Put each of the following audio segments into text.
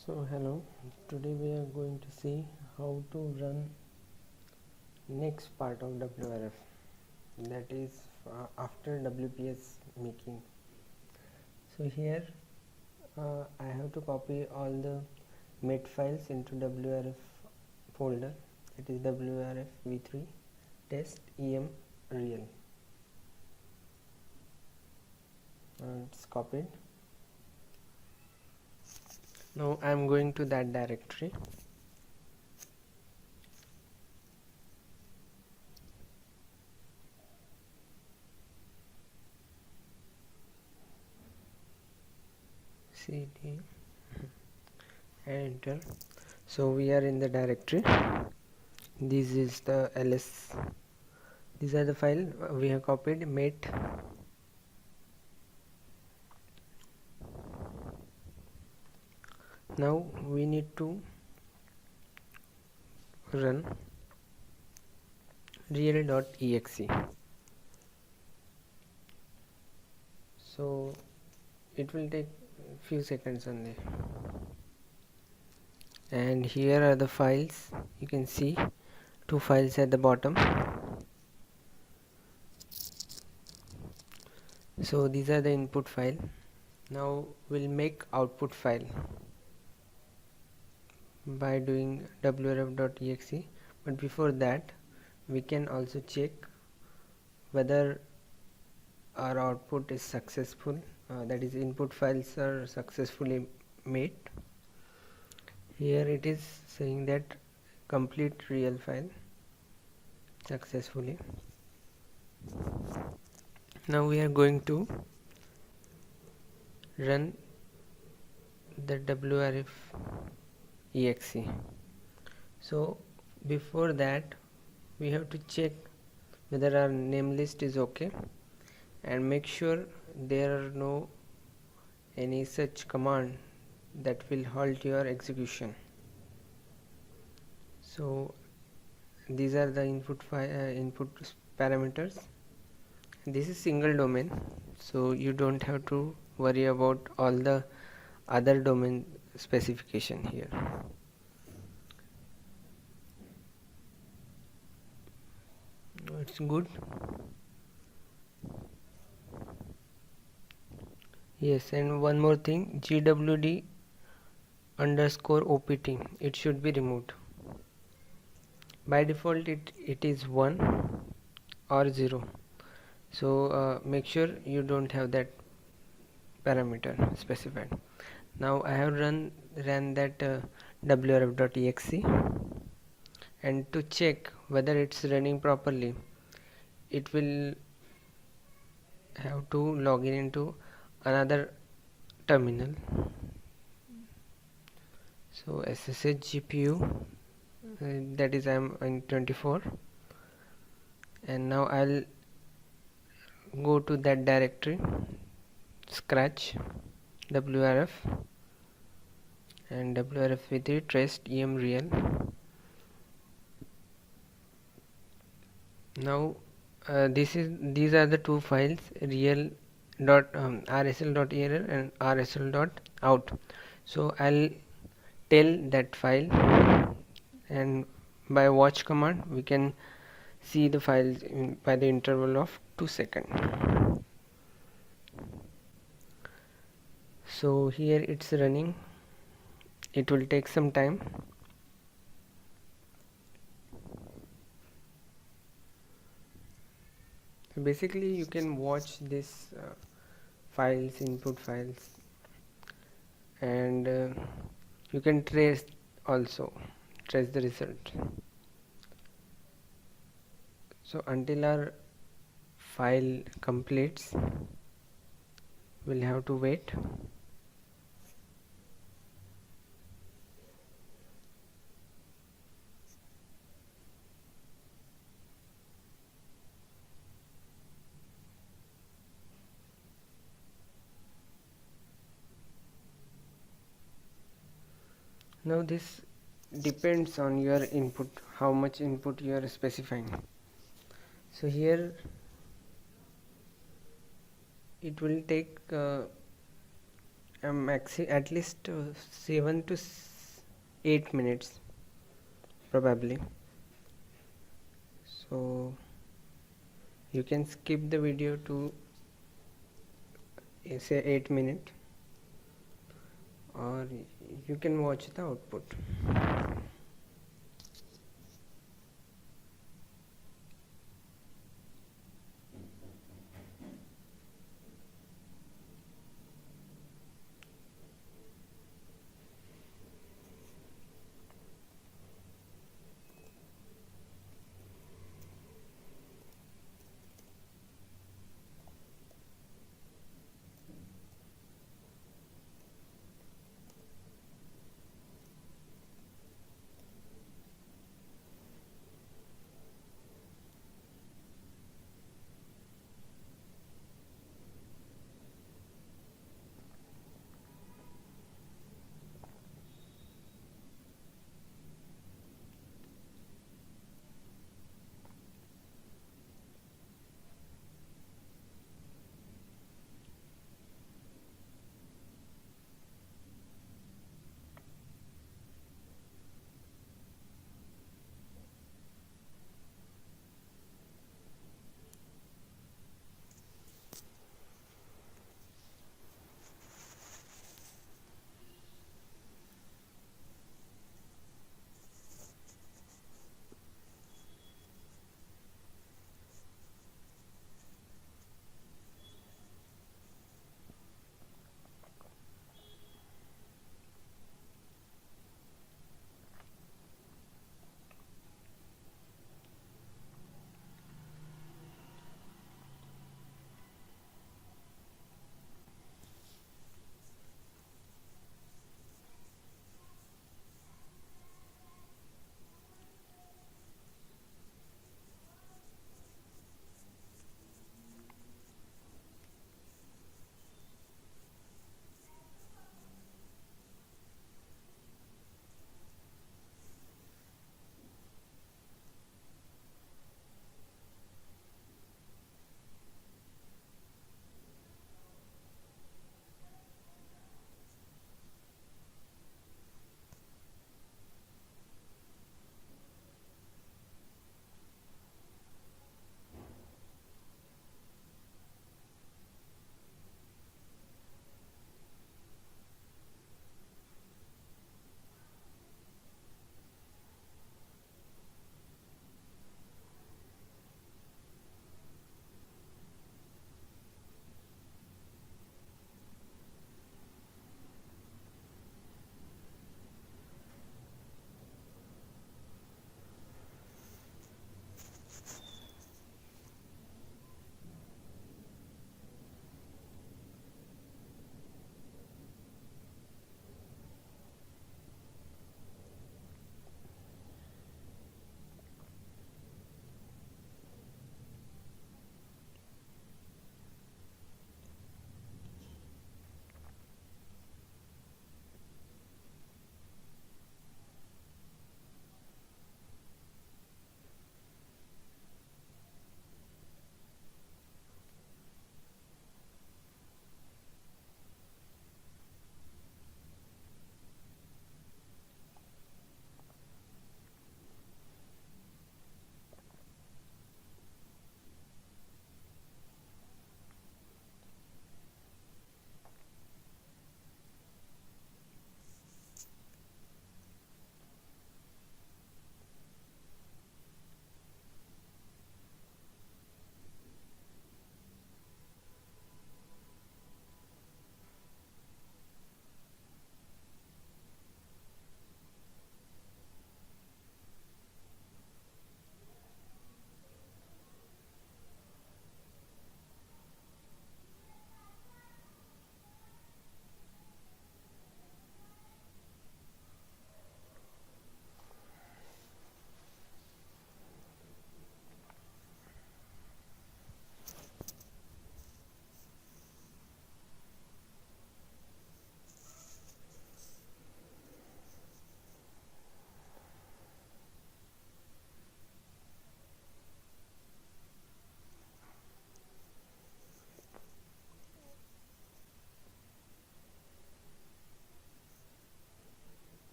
So hello, today we are going to see how to run next part of wrf, that is after wps making. So here I have to copy all the met files into wrf folder, that is wrf v3 test em real. It's copied. Now I am going to that directory. cd and enter. So we are in the directory. This is the ls. These are the file we have copied. Met now we need to run real.exe. So it will take few seconds only, and here are the files. You can see two files at the bottom. So these are the input file. Now we'll make output file by doing wrf.exe, but before that we can also check whether our output is successful, that is input files are successfully made. Here it is saying that complete real file successfully. Now we are going to run the wrf.exe. So before that we have to check whether our name list is okay, and make sure there are no any such command that will halt your execution. So these are the input parameters. This is single domain, so you don't have to worry about all the other domain specification here. It's good. Yes, and one more thing, gwd underscore opt, it should be removed. By default it is 1 or 0, so make sure you don't have that parameter specified. Now I have run that wrf.exe, and to check whether it's running properly, it will have to log in into another terminal. So ssh gpu, that is I'm in 24, and now I'll go to that directory, scratch wrf and wrf v3 test em real. Now these are the two files, rsl.error and rsl.out. So I'll tell that file, and by watch command we can see the files by the interval of 2 seconds. So here it's running. It will take some time. So basically you can watch this files, input files, and you can trace the result. So until our file completes, we'll have to wait. Now this depends on your input, how much input you are specifying. So here it will take at least 7 to 8 minutes probably. So you can skip the video to say 8 minutes, or you can watch the output.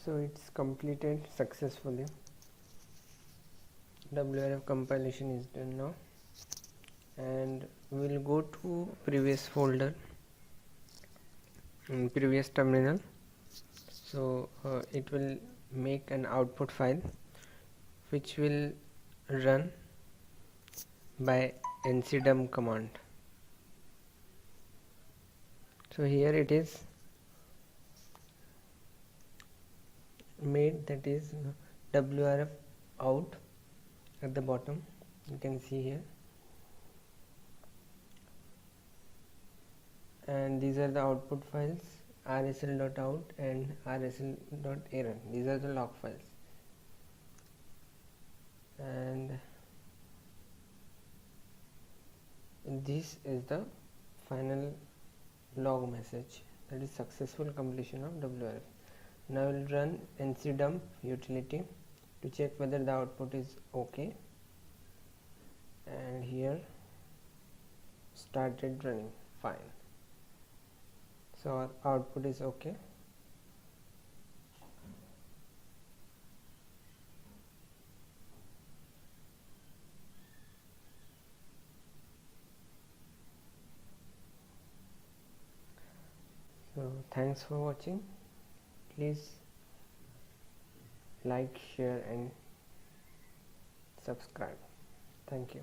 So it's completed successfully. wrf compilation is done now, and we'll go to previous folder in previous terminal. So it will make an output file which will run by ncdum command. So here it is made, that is wrf out at the bottom, you can see here, and these are the output files, rsl.out and rsl.error. These are the log files, and this is the final log message, that is successful completion of wrf. Now I will run ncdump utility to check whether the output is okay, and here started running fine. So our output is okay. So thanks for watching. Please like, share and subscribe. Thank you.